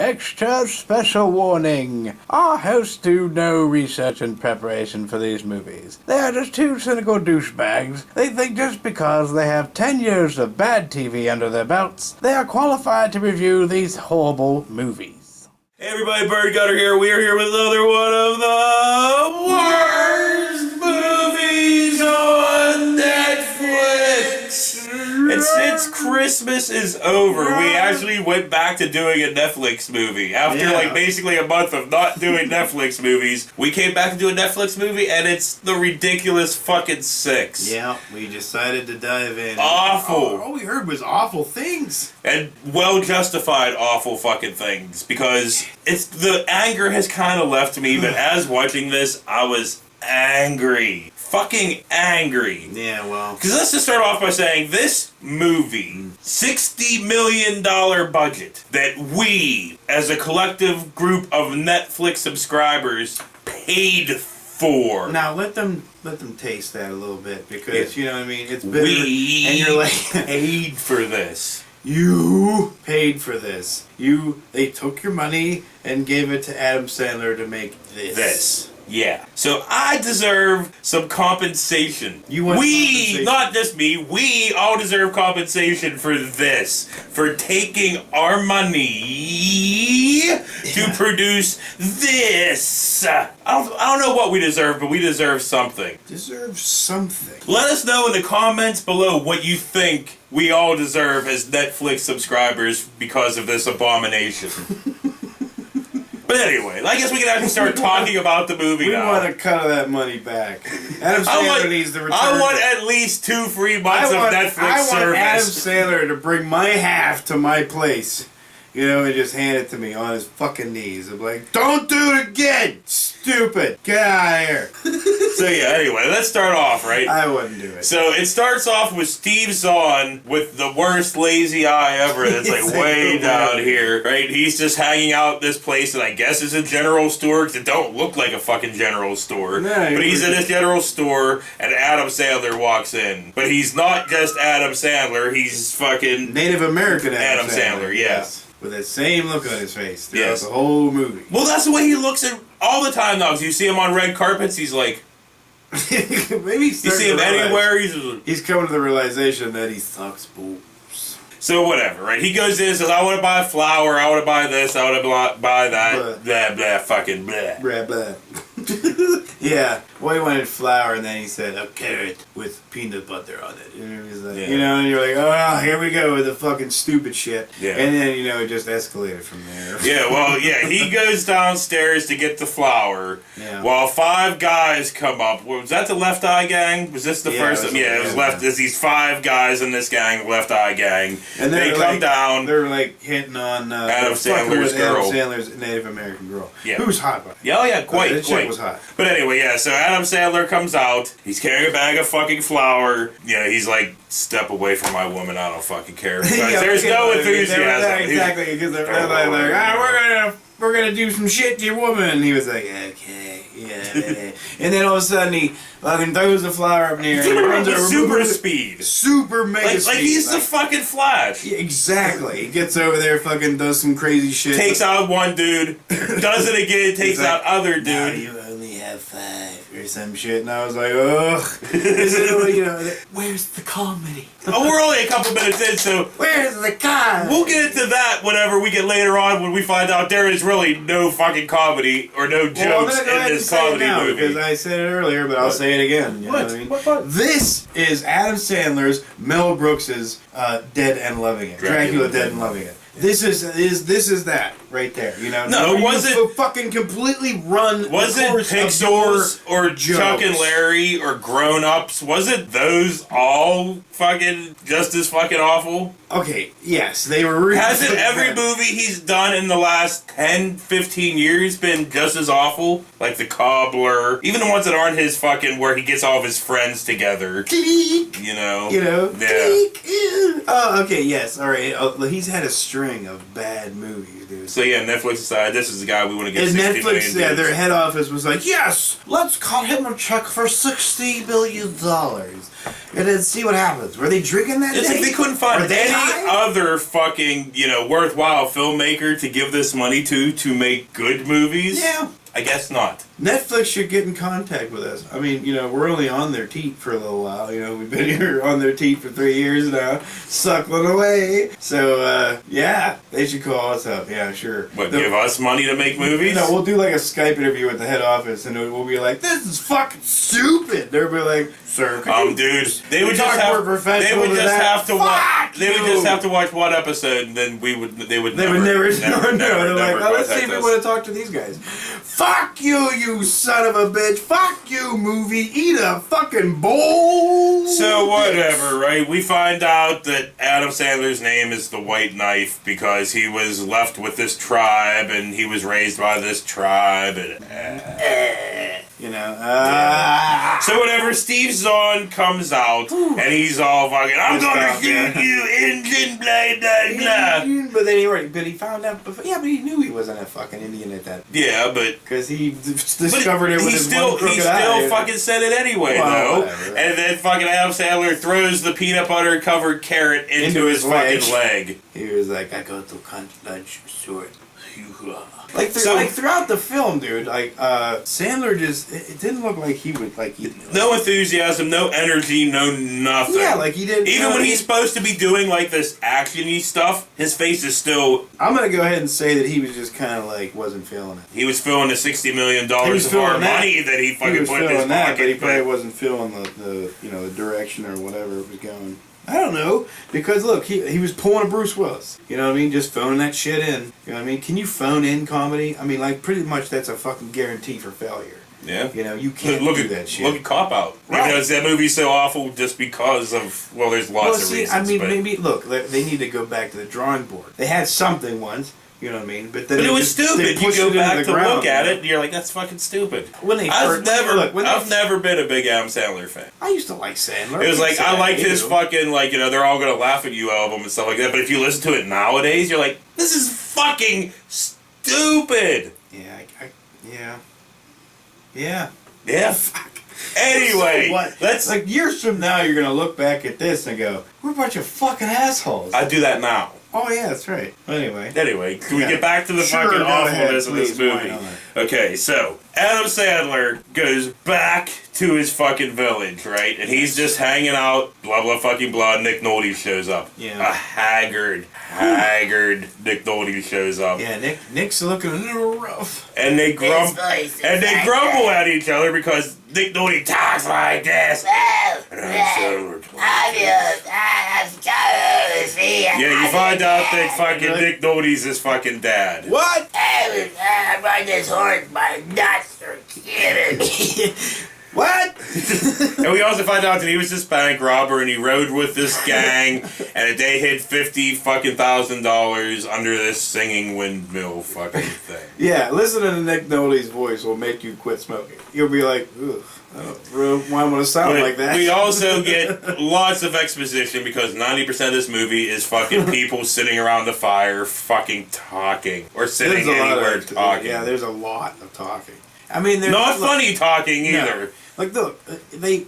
Extra special warning. Our hosts do no research and preparation for these movies. They are just two cynical douchebags. They think just because they have 10 years of bad TV under their belts, they are qualified to review these horrible movies. Hey everybody, Bird Gutter here. We are here with another one of the worst movies on Netflix. And since Christmas is over, we actually went back to doing a Netflix movie. After basically a month of not doing Netflix movies, we came back to do a Netflix movie, and it's The Ridiculous Fucking Six. Yeah, we decided to dive in. Awful. All we heard was awful things. And well-justified awful fucking things, because the anger has kind of left me, but as watching this, I was angry. Fucking angry. Yeah, well. Because let's just start off by saying this movie, $60 million budget that we, as a collective group of Netflix subscribers, paid for. Now let them taste that a little bit, because you know what I mean. It's bitter, We and you're like paid for this. You paid for this. They took your money and gave it to Adam Sandler to make this. Yeah. So I deserve some compensation. You want compensation? Not just me, we all deserve compensation for this. For taking our money to produce this. I don't know what we deserve, but we deserve something. Deserve something. Let us know in the comments below what you think we all deserve as Netflix subscribers because of this abomination. But anyway, I guess we can actually start talking about the movie now. We want a cut of that money back. Adam Sandler needs the return. I want at least 2 free months of Netflix service. I want Adam Sandler to bring my half to my place. You know, and just hand it to me on his fucking knees. I'm like, don't do it again! Stupid! Get out of here! So yeah, anyway, let's start off, right? I wouldn't do it. So it starts off with Steve Zahn with the worst lazy eye ever that's like way down here, right? He's just hanging out this place that I guess is a general store, because it don't look like a fucking general store. No, but he's in this general store, and Adam Sandler walks in. But he's not just Adam Sandler, he's fucking Native American Adam Sandler, yeah. With that same look on his face throughout Yes. the whole movie. Well, that's the way he looks at all the time now. Because you see him on red carpets, he's like... Maybe You see him anywhere, he's coming to the realization that he sucks balls. So whatever, right? He goes in and says, I want to buy a flower, I want to buy this, I want to buy that, blah, blah, fucking blah. Blah, blah. Yeah. Well, he wanted flour, and then he said a carrot with peanut butter on it. And it was like, you know, and you're like, oh, here we go with the fucking stupid shit. Yeah. And then, you know, it just escalated from there. Yeah, well, yeah, he goes downstairs to get the flower, while 5 guys come up. Was that the Left Eye Gang? Was this the first? Yeah, it was left. There's these 5 guys in this gang, the Left Eye Gang. And they come down. They're like hitting on Adam Sandler's girl. Adam Sandler's Native American girl. Yeah. Who's hot, by Yeah, oh yeah, quite. was hot. But anyway, yeah, so Adam Sandler comes out. He's carrying a bag of fucking flour. You know, he's like, step away from my woman, I don't fucking care. Because there's no enthusiasm. Exactly, because they're like, we're gonna do some shit to your woman. And he was like, okay, yeah. And then all of a sudden he fucking throws the flower up in the air. He runs at super speed. Super mega speed. Like he's the fucking Flash. Yeah, exactly. He gets over there, fucking does some crazy shit. Takes out one dude, does it again, takes out other dude. Now you only have 5 or some shit. And I was like, ugh. You know, where's the comedy? Oh, we're only a couple minutes in, so where's the comedy? We'll get into that whenever we get later on, when we find out there is really no fucking comedy or no jokes in this comedy movie. Because I said it earlier, but I'll say it again. You know what I mean? What? This is Adam Sandler's, Mel Brooks's Dead and Loving It. Dracula Dead and Loving It. This is that right there. You know. No, was it fucking completely run? Was it Pixels or Chuck and Larry or Grown Ups? Was it those all fucking just as fucking awful? Okay, yes, they were really Hasn't every movie he's done in the last 10, 15 years been just as awful? Like The Cobbler, even the ones that aren't his fucking, where he gets all of his friends together. You know? Yeah. Oh, okay, yes, alright. He's had a string of bad movies, dude. So yeah, Netflix decided this is the guy we want to get and 60 Netflix, million yeah, views. their head office was like, yes, let's cut him a check for $60 million. And then see what happens. clothes? Were they drinking that It's day? like they couldn't find they any high? other fucking, worthwhile filmmaker to give this money to make good movies. Yeah. I guess not. Netflix should get in contact with us. I mean, we're only on their teat for a little while. We've been here on their teat for 3 years now, suckling away. So, yeah, they should call us up. Yeah, sure. Give us money to make movies? We'll do like a Skype interview at the head office, and we'll be like, "This is fucking stupid." They'll be like, "Sir, dude, they would just have to watch. They would just have to watch one episode, and then they would never. They're like, "Oh, let's see if we want to talk to these guys." Fuck you, you son of a bitch! Fuck you, movie! Eat a fucking bowl. So whatever, right? We find out that Adam Sandler's name is the White Knife because he was left with this tribe and he was raised by this tribe. And, So whatever, Steve Zahn comes out and he's all fucking, "I'm gonna shoot you, Indian, blah blah blah." But then he found out. But he knew he wasn't a fucking Indian at that. Yeah, but because he discovered it with his one crooked eye. He still fucking said it anyway, though. Whatever. And then fucking Adam Sandler throws the peanut butter covered carrot into his fucking leg. He was like, "I go to lunch short." Like throughout the film, dude, Sandler it didn't look like he would no enthusiasm, no energy, no nothing. Yeah, like he didn't. Even when he's supposed to be doing like this actiony stuff, his face is still. I'm gonna go ahead and say that he was just kind of wasn't feeling it. He was feeling the $60 million of our money that he fucking put in his pocket. But he probably wasn't feeling the direction or whatever it was going. I don't know, because look, he was pulling a Bruce Willis. You know what I mean? Just phoning that shit in. You know what I mean? Can you phone in comedy? I mean, pretty much that's a fucking guarantee for failure. Yeah. You can't do that shit. Look at Cop Out. Right. Because that movie's so awful just because of, there's lots of reasons. I mean, maybe, look, they need to go back to the drawing board. They had something once. You know what I mean? But it was stupid. You go back to look at it, and you're like, "That's fucking stupid." I've never been a big Adam Sandler fan. I used to like Sandler. It was like I liked his fucking they're all gonna laugh at you album and stuff like that. But if you listen to it nowadays, you're like, "This is fucking stupid." Yeah. Fuck. Anyway, so what? Let's years from now, you're gonna look back at this and go, "We're a bunch of fucking assholes." I do that now. Oh yeah, that's right. Anyway, can we get back to the fucking awfulness of this movie? Okay, so Adam Sandler goes back to his fucking village, right? And he's just hanging out, blah blah fucking blah. Nick Nolte shows up. Yeah. A haggard Nick Nolte shows up. Yeah, Nick's looking a little rough. And they grumble at each other because Nick Nolte talks like this. Yeah, you find out that fucking Nick Nolte's his fucking dad. What? I ride this horse, my nuts are killing. What? And we also find out that he was this bank robber and he rode with this gang and they hid $50,000 under this singing windmill fucking thing. Yeah, listening to Nick Nolte's voice will make you quit smoking. You'll be like, ugh, I don't really want to sound like that. We also get lots of exposition because 90% of this movie is fucking people sitting around the fire fucking talking or sitting anywhere talking. Yeah, there's a lot of talking. I mean, they're not funny talking either. No. Like, look, they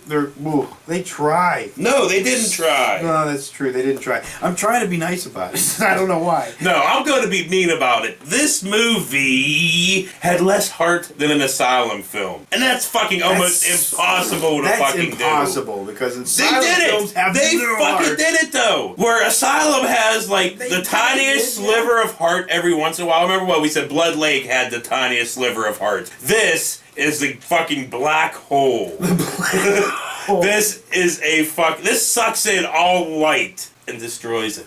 try. No, they didn't try. No, that's true. They didn't try. I'm trying to be nice about it. I don't know why. No, I'm going to be mean about it. This movie had less heart than an Asylum film. And that's fucking almost impossible to fucking do. That's impossible because Asylum films have They no fucking heart. did it, though. Where Asylum has, the tiniest sliver of heart every once in a while. Remember what we said? Blood Lake had the tiniest sliver of heart. This is the fucking black hole. This is this sucks in all light and destroys it.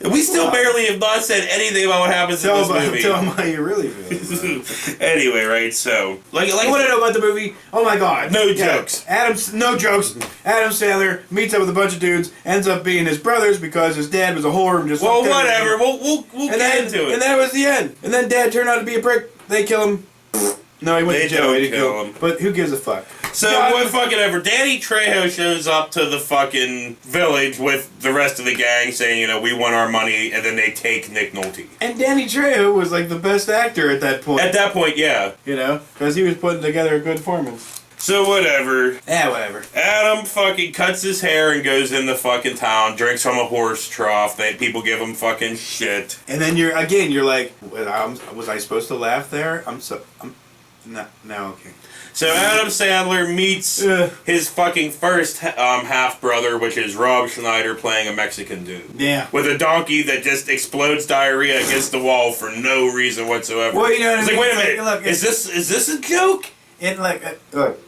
We still barely have not said anything about what happens in this movie. Tell them how you really feel. Anyway, right, so... You want to know about the movie? Oh my god. No jokes. No jokes. Adam Sandler meets up with a bunch of dudes, ends up being his brothers because his dad was a whore and just... Well, whatever. We'll get into it. And that was the end. And then dad turned out to be a prick. They kill him. No, he went to jail. They didn't kill him. But who gives a fuck? So, what fucking ever. Danny Trejo shows up to the fucking village with the rest of the gang saying, we want our money, and then they take Nick Nolte. And Danny Trejo was the best actor at that point. At that point, yeah. Because he was putting together a good performance. So whatever. Yeah, whatever. Adam fucking cuts his hair and goes in the fucking town, drinks from a horse trough. People give him fucking shit. And then you're like, was I supposed to laugh there? No, okay. So Adam Sandler meets his fucking first half brother, which is Rob Schneider playing a Mexican dude. Yeah. With a donkey that just explodes diarrhea against the wall for no reason whatsoever. Well, you know what I It's mean? like, wait a minute, Look, is this a joke? And like, look,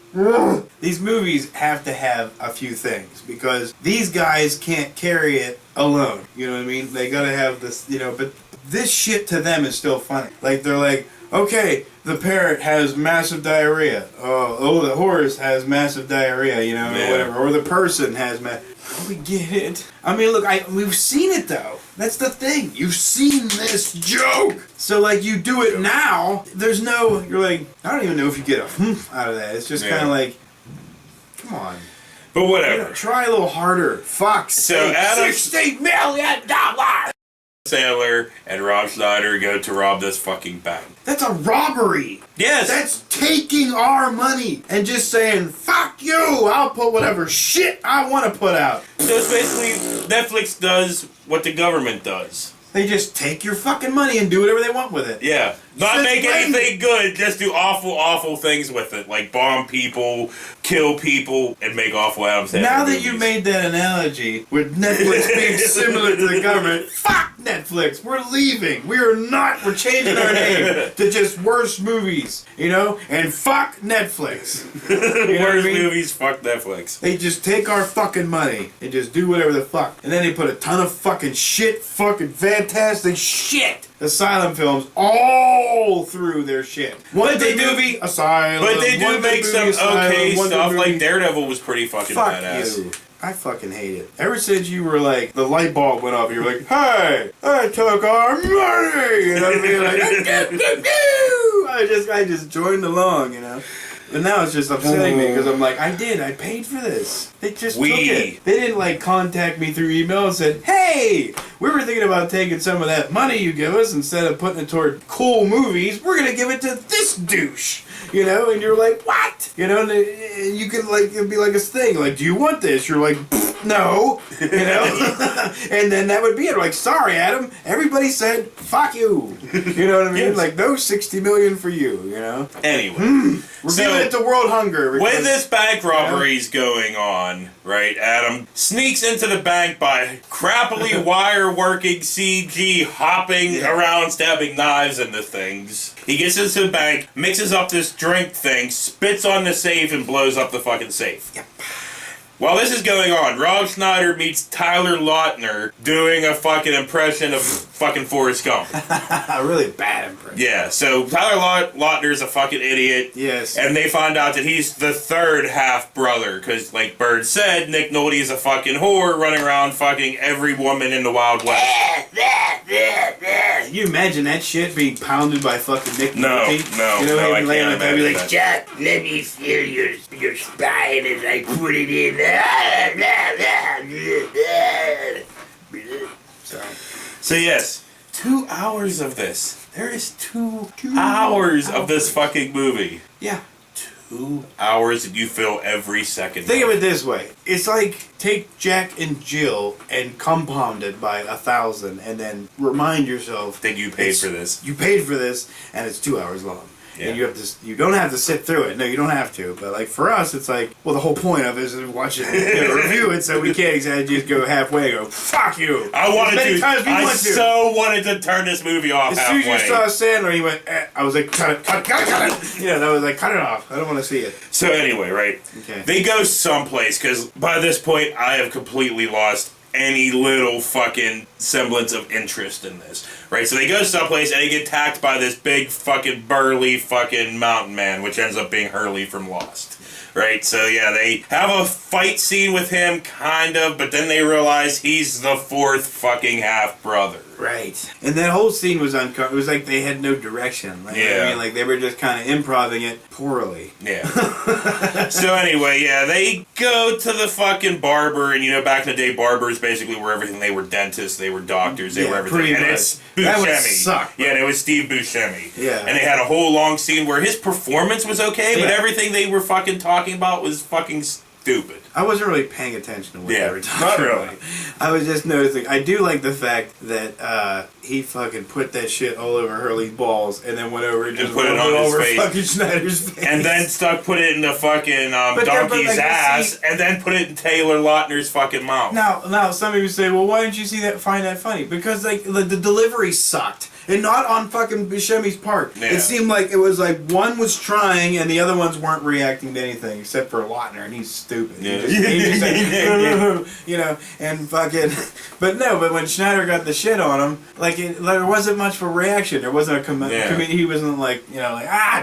these movies have to have a few things because these guys can't carry it alone. You know what I mean? They gotta have this, but this shit to them is still funny. Like, they're like, okay, the parrot has massive diarrhea. Oh, the horse has massive diarrhea, Yeah. or whatever. Or the person has we get it. I mean, look, we've seen it though. That's the thing. You've seen this joke. So, like, you do it now. You're like, I don't even know if you get a out of that. It's just kind of like, come on. But whatever. Try a little harder. Fuck. So Adam $60 million! Sandler and Rob Schneider go to rob this fucking bank. That's a robbery. Yes. That's taking our money and just saying, fuck you, I'll put whatever shit I want to put out. So it's basically Netflix does what the government does. They just take your fucking money and do whatever they want with it. Yeah. Not Since make when? anything good, just do awful, awful things with it. Like bomb people, kill people, and make awful Adam Sandler Now that movies. you made that analogy with Netflix being similar to the government, fuck Netflix. We're leaving. We're changing our name to just worst movies, and fuck Netflix. You know what I Worst mean? movies, fuck Netflix. They just take our fucking money and just do whatever the fuck. And then they put a ton of fucking shit, fucking fantastic shit, asylum films all through their shit. One they good do- movie, asylum. But they one do good make movie, some asylum, okay one good stuff, movie. like Daredevil was pretty fucking Fuck badass. you. I fucking hate it. Ever since you were like, the light bulb went off, you were like, hey, I took our money! You know what I mean? Like, I just joined along, And now it's just upsetting me because I'm like, I paid for this. They just took it. They didn't like contact me through email and said, hey, we were thinking about taking some of that money you give us instead of putting it toward cool movies. We're gonna give it to this douche, And you're like, what? And you can like it'd be like a thing. Like, do you want this? You're like, no, And then that would be it. Like, sorry, Adam. Everybody said, fuck you. You know what I mean? Yes. Like, no 60 million for you. Anyway. We're giving it to world hunger. When this bank robbery's going on, right, Adam sneaks into the bank by crappily wire-working CG, hopping around, stabbing knives into things. He gets into the bank, mixes up this drink thing, spits on the safe, and blows up the fucking safe. Yep. While this is going on, Rob Schneider meets Tyler Lautner doing a fucking impression of fucking Forrest Gump. A really bad impression. Yeah, so Tyler Lautner's a fucking idiot. Yes. And they find out that he's the third half-brother, because, like Bird said, Nick Nolte's a fucking whore running around fucking every woman in the Wild West. Can you imagine that shit being pounded by fucking Nick Nolte? No, him I laying on can't the bed, be imagine like, that. Chuck, let me feel your spine as I put it in. So yes, 2 hours of this. There is 2 hours of this fucking movie. yeah. 2 hours and you feel every second. Think of it this way. It's like take Jack and Jill and compound it by 1,000 and then remind yourself That you paid for this. You paid for this and it's 2 hours long. Yeah. And you don't have to sit through it. No, you don't have to. But like for us, it's like, well, the whole point of it is to watch it, review it, so we can't exactly just go halfway and go, fuck you. I wanted As many to. times we I want to. so wanted to turn this movie off As soon as halfway. you saw Sandler, he went, I was like, cut it. That was like, cut it off. I don't want to see it. So anyway, right? Okay. They go someplace because by this point I have completely lost any little fucking semblance of interest in this. Right? So they go someplace and they get attacked by this big fucking burly fucking mountain man, which ends up being Hurley from Lost. Right? So yeah, they have a fight scene with him, kind of, but then they realize he's the fourth fucking half-brother. Right. And that whole scene was uncomfortable. It was like they had no direction. Like, Yeah. I mean, like they were just kind of improvising it poorly. Yeah. So anyway, yeah, they go to the fucking barber, and back in the day, barbers basically were everything. They were dentists, they were doctors, they were everything. pretty And much. it's That would Buscemi. suck. Yeah, and it was Steve Buscemi. Yeah. And they had a whole long scene where his performance was okay, but Yeah. everything they were fucking talking about was fucking stupid. I wasn't really paying attention to what Yeah, they were not talking really. about. I was just noticing. I do like the fact that he fucking put that shit all over Hurley's balls and then went over and just put it rubbed on his over face. fucking Schneider's face. And then put it in the fucking But donkey's like, ass, see- and then put it in Taylor Lautner's fucking mouth. Now, some of you say, well, why didn't you find that funny? Because like the delivery sucked. And not on fucking Buscemi's part. Yeah. It seemed like it was like one was trying and the other ones weren't reacting to anything except for Lautner, and he's stupid. Yeah. He just like, and fucking. But when Schneider got the shit on him, like there wasn't much of a reaction. There wasn't a Yeah. he wasn't like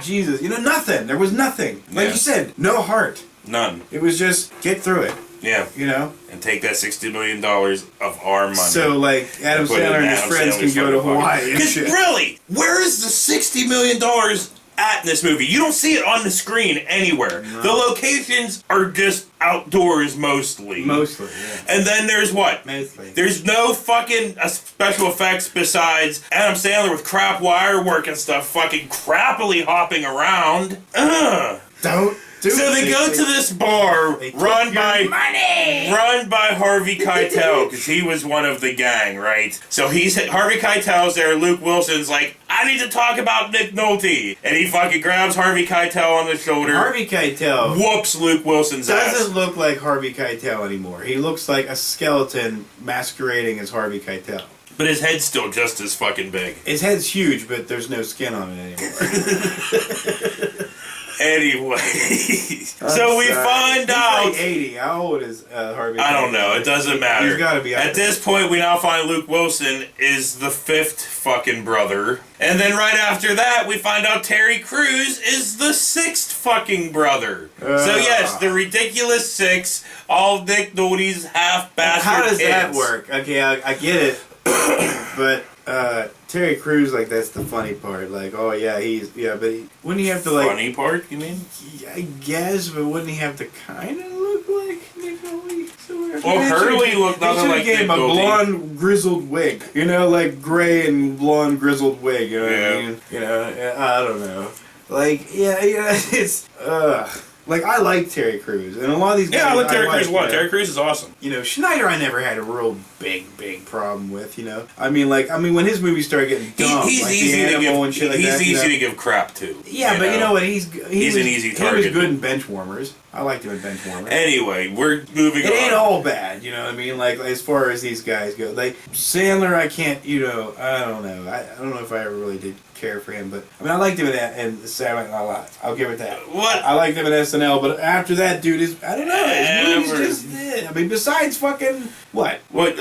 Jesus, nothing. There was nothing. Like Yeah. you said, no heart. None. It was just get through it. Yeah. And take that $60 million of our money. So like Adam Put it in Sandler and his Adam friends Sandler's can go to fucking pocket. Hawaii and Because shit. really, where is the $60 million at in this movie? You don't see it on the screen anywhere. No. The locations are just outdoors mostly. Mostly, yeah. And then there's what? Mostly. There's no fucking special effects besides Adam Sandler with crap wire work and stuff fucking crappily hopping around. Ugh. Don't do So it. they go to this bar They took run your by Money! Harvey Keitel, because he was one of the gang, right? So Harvey Keitel's there. Luke Wilson's like, I need to talk about Nick Nolte, and he fucking grabs Harvey Keitel on the shoulder. Harvey Keitel Whoops Luke Wilson's ass. doesn't look like Harvey Keitel anymore. He looks like a skeleton masquerading as Harvey Keitel. But his head's still just as fucking big. His head's huge, but there's no skin on it anymore. Anyway, so we find out. He's like 80. How old is Harvey Keitel? I don't know. It doesn't matter. He's got to be up At there. this point, we now find Luke Wilson is the 5th fucking brother. And then right after that, we find out Terry Crews is the 6th fucking brother. So yes, the ridiculous 6, all Nick Nolte's half-bastard How does kids. that work? Okay, I get it. But Terry Crews, like, that's the funny part. Like, oh yeah, but wouldn't he have to, like... Funny part, you mean? I guess, but wouldn't he have to kind of look like Nick Nolte? Well, Hurley looked nothing like gave him Nick a Nolte. blonde grizzled wig. Like gray and blonde grizzled wig. You know what I Yeah. mean? I don't know. Like, it's like I like Terry Crews, and a lot of these guys. Yeah, I like Terry Crews a lot. you know. Terry Crews is awesome. Schneider, I never had a real big problem with. I mean, when his movies started getting dumb, He's like easy The to Animal give. and shit like He's that. easy to give crap to. Yeah, but you know what? He He's was, an easy He target. was good in Benchwarmers. I liked him in Benchwarmers. Anyway, we're moving It on. ain't all bad, you know what I mean? Like, as far as these guys go. Like, Sandler, I can't, I don't know. I don't know if I ever really did care for him, but, I mean, I liked him in Saturday Night Live. I'll give it that. What? I liked him in SNL, but after that, dude, I don't know. His Ever. movies just, I mean, besides fucking, what? What,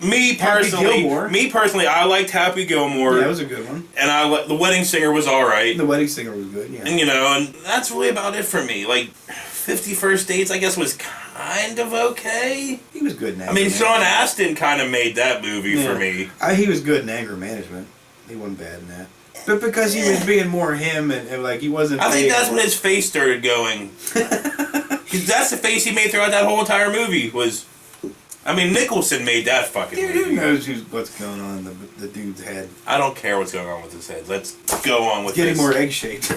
me Happy personally, Gilmore. I liked Happy Gilmore, Yeah, that was a good one. and The Wedding Singer was alright, The Wedding Singer was good, yeah. and and that's really about it for me. 50 First Dates, I guess, was kind of okay. He was good in that. I mean, Sean Astin kind of made that movie for me. He was good in Anger Management. He wasn't bad in that. But because he was being more him and like he wasn't. I think that's when his face started going. Because that's the face he made throughout that whole entire movie Nicholson made that fucking Dude, movie. who knows what's going on in the dude's head? I don't care what's going on with his head. Let's go on with Getting this. more egg shaped.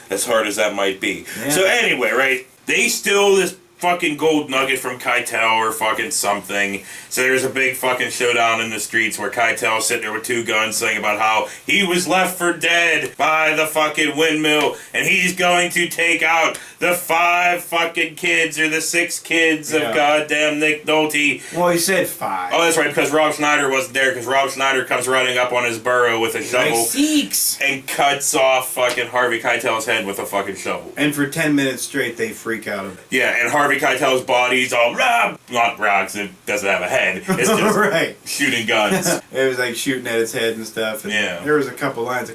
As hard as that might be. Yeah. So anyway, right? They steal this fucking gold nugget from Keitel or fucking something. So there's a big fucking showdown in the streets where Keitel's sitting there with 2 guns saying about how he was left for dead by the fucking windmill and he's going to take out the 5 fucking kids or the 6 kids of goddamn Nick Nolte. Well, he said 5. Oh, that's right, because Rob Schneider wasn't there, because Rob Schneider comes running up on his burro with a shovel 6. and cuts off fucking Harvey Keitel's head with a fucking shovel. And for 10 minutes straight, they freak out of it. Yeah, and Harvey Harvey Keitel's body's all not raw because it doesn't have a head. It's just right. shooting guns. It was like shooting at his head and stuff. And Yeah. there was a couple lines.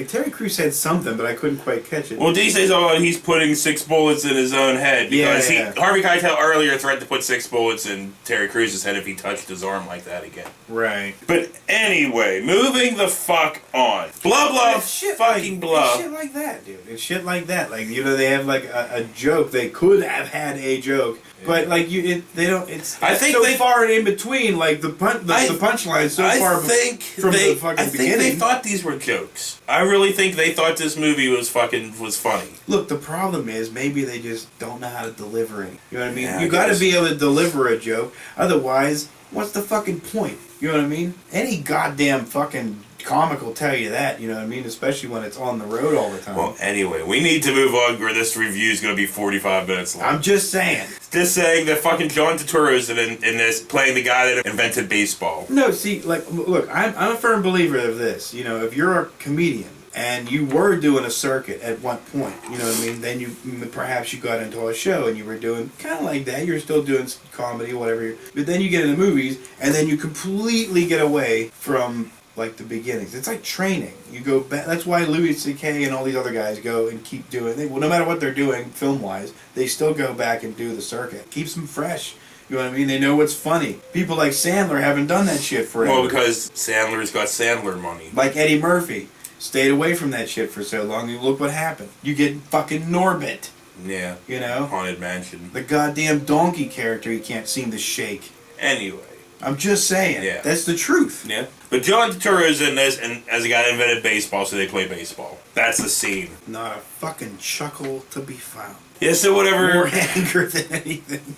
Terry Crews said something, but I couldn't quite catch it. Well, he says he's putting 6 bullets in his own head because Harvey Keitel earlier threatened to put 6 bullets in Terry Crews' head if he touched his arm like that again. Right. But anyway, moving the fuck on. Blah blah fucking blah. It's shit like that, dude. It's shit like that. Like, you know, they have like a joke. They could have had a joke, but like they don't. It's I think so they, far in between. Like the punchline is so far from the fucking beginning. They thought these were jokes. I really think they thought this movie was funny. Look, the problem is maybe they just don't know how to deliver it. You know what I mean? Yeah, you got to be able to deliver a joke. Otherwise, what's the fucking point? You know what I mean? Any goddamn fucking comic will tell you that, you know what I mean? Especially when it's on the road all the time. Well, anyway, we need to move on or this review is going to be 45 minutes long. I'm just saying. Just saying that fucking John Turturro's in this, playing the guy that invented baseball. No, see, like, look, I'm a firm believer of this. You know, if you're a comedian and you were doing a circuit at one point, you know what I mean? Then perhaps you got into a show and you were doing kind of like that. You're still doing comedy or whatever. But then you get into movies and then you completely get away from like the beginnings. It's like training. You go back. That's why Louis C.K. and all these other guys go and keep doing. Well, no matter what they're doing film wise, they still go back and do the circuit. Keeps them fresh. You know what I mean? They know what's funny. People like Sandler haven't done that shit forever. Well, because Sandler's got Sandler money. Like Eddie Murphy stayed away from that shit for so long. And look what happened. You get fucking Norbit. Yeah. You know? Haunted Mansion. The goddamn donkey character he can't seem to shake. Anyway. I'm just saying. Yeah. That's the truth. Yeah. But John Turturro's in this, and as a guy that invented baseball, so they play baseball. That's the scene. Not a fucking chuckle to be found. Yeah, so whatever. More anger than anything.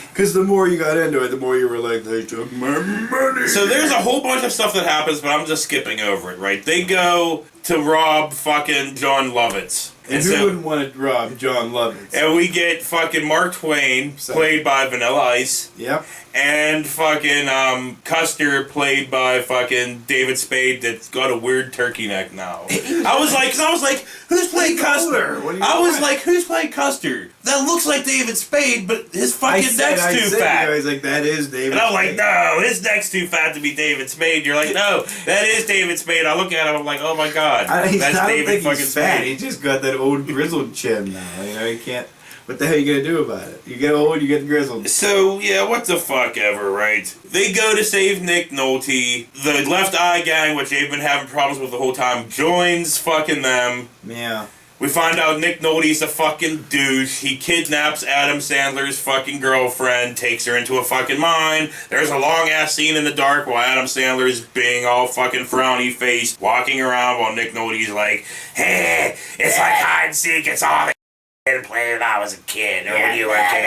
Because the more you got into it, the more you were like, they took my money. So there's a whole bunch of stuff that happens, but I'm just skipping over it, right? They go to rob fucking John Lovitz. And who wouldn't want to rob John Lovitz? And we get fucking Mark Twain, played by Vanilla Ice. Yep. And fucking Custer, played by fucking David Spade, that's got a weird turkey neck now. I was like, who's playing Custer? I was like, who's playing Custer? That looks like David Spade, but his fucking neck's too fat. I was like, that is David And I'm Spade. like, no, his neck's too fat to be David Spade. You're like, no, that is David Spade. I look at him, I'm like, oh my god, I that's don't David think fucking he's fat. Spade. He just got that old grizzled chin now. You know, you can't. What the hell are you gonna do about it? You get old, you get grizzled. So, yeah, what the fuck ever, right? They go to save Nick Nolte. The Left Eye Gang, which they've been having problems with the whole time, joins fucking them. Yeah. We find out Nick Nolte's a fucking douche. He kidnaps Adam Sandler's fucking girlfriend, takes her into a fucking mine. There's a long-ass scene in the dark while Adam Sandler's being all fucking frowny-faced, walking around while Nick Nolte's like, hey, it's like hide-and-seek, it's all played when I was a kid, or when you were a kid.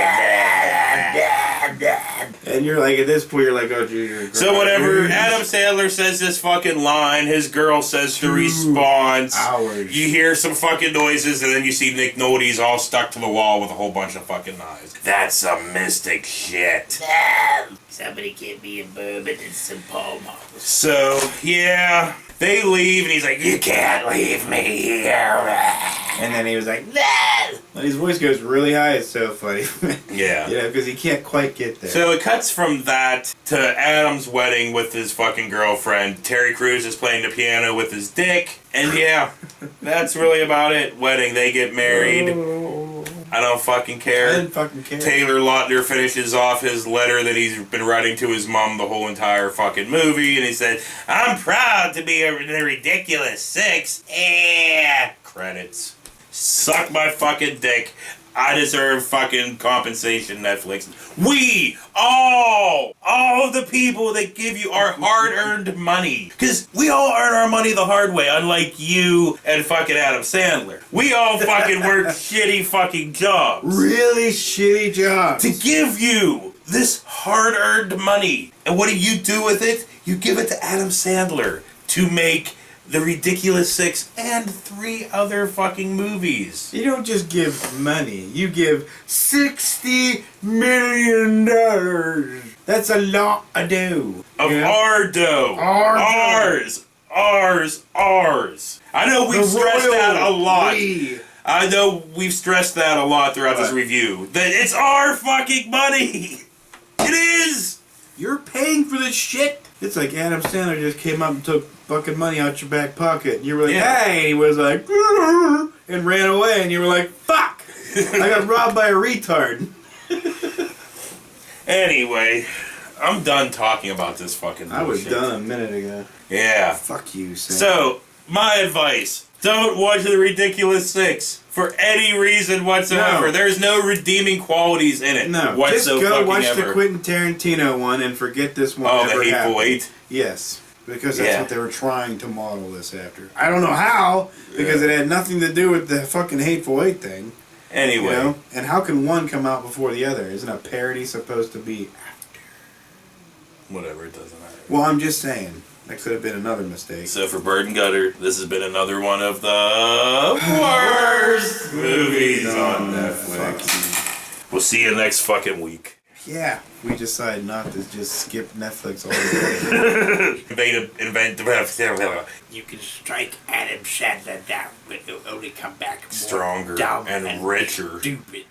And you're like, at this point, you're like, oh, Jesus. So whatever, Adam Sandler says this fucking line, his girl says the response. Hours. You hear some fucking noises, and then you see Nick Nolte's all stuck to the wall with a whole bunch of fucking knives. That's some mystic shit. Somebody give me a bourbon and some palm off. So, yeah, they leave, and he's like, you can't leave me here. And then he was like, no! And his voice goes really high. It's so funny. Yeah. You know, because he can't quite get there. So it cuts from that to Adam's wedding with his fucking girlfriend. Terry Crews is playing the piano with his dick. And yeah, that's really about it. Wedding, they get married. I don't fucking care. I didn't fucking care. Taylor Lautner finishes off his letter that he's been writing to his mom the whole entire fucking movie. And he said, I'm proud to be in the ridiculous 6. Yeah. Credits. Suck my fucking dick. I deserve fucking compensation, Netflix. We, all the people that give you our hard-earned money. Because we all earn our money the hard way, unlike you and fucking Adam Sandler. We all fucking work shitty fucking jobs. Really shitty jobs. To give you this hard-earned money. And what do with it? You give it to Adam Sandler to make The Ridiculous 6 and 3 other fucking movies. You don't just give money. You give $60 million. That's a lot of dough. Of our dough. Ours. I know we've stressed that a lot. I know we've stressed that a lot throughout this review. That it's our fucking money! It is! You're paying for this shit. It's like Adam Sandler just came up and took fucking money out your back pocket. And you were like, hey! And he was like, and ran away. And you were like, fuck! I got robbed by a retard. Anyway, I'm done talking about this fucking bullshit. I was done a minute ago. Yeah. Fuck you, Sam. So, my advice. Don't watch The Ridiculous Six for any reason whatsoever. No. There's no redeeming qualities in it. No, just go watch the Quentin Tarantino one and forget this one Oh, ever The Hateful happened. Eight? Yes, because that's what they were trying to model this after. I don't know how, because it had nothing to do with the fucking Hateful Eight thing. Anyway. You know? And how can one come out before the other? Isn't a parody supposed to be after? Whatever, it doesn't matter. Well, I'm just saying. That could have been another mistake. So for Bird and Gutter, this has been another one of the worst movies on Netflix. We'll see you next fucking week. Yeah, we decided not to just skip Netflix altogether. You can strike Adam Sandler down, but he'll only come back more Stronger dumb and richer. stupid.